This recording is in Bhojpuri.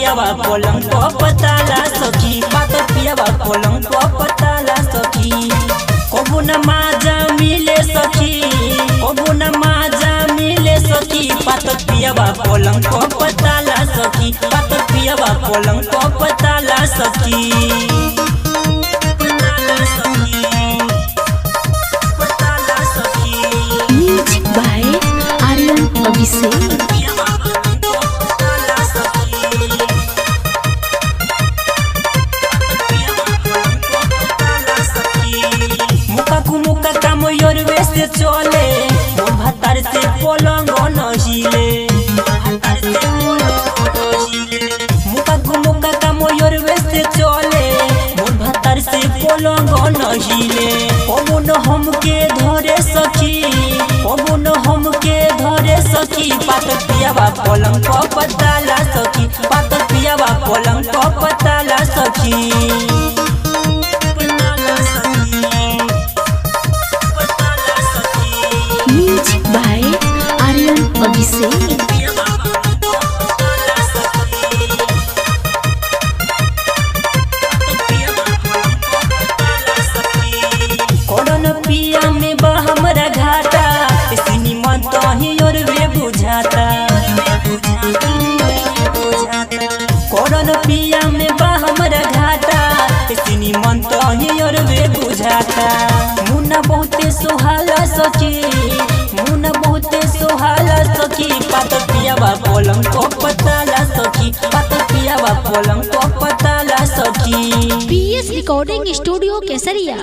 पियावा पलंग को पताला सखी, पातर पियावा पलंग को पताला सखी। कबू न माजा मिले सखी, कबू न माजा मिले सखी, पातर पियावा पलंग को पताला सखी, पातर पियावा पलंग को पताला सखी। Music by Aryan Abhishek. मुका काम योरवे से चले, मोर भातार से पलंग नहिले। मुका काम योरवे से चले, मोर भातार से पलंग नहिले। कबू न हमके धरे सखी, कबू न हमके धरे सखी, पातर पियावा पलंग को पताला सखी, पातर पियावा पलंग को पताला सखी। Music by Aryan Abhishek. कोडन पिया में बा हमरा घाटा, सिनी मन तो ही और वे बुझाता। कोडन पिया में बा हमरा घाटा, सिनी मन तो ही और वे बुझाता। मुन्ना बहुते सुहाला सखी, मुन्ना बहुते सुहाला सखी, पातर पियावा पलंग को पताला सखी, पातर पियावा पलंग को पताला सखी। पीएस रिकॉर्डिंग स्टूडियो केसरिया।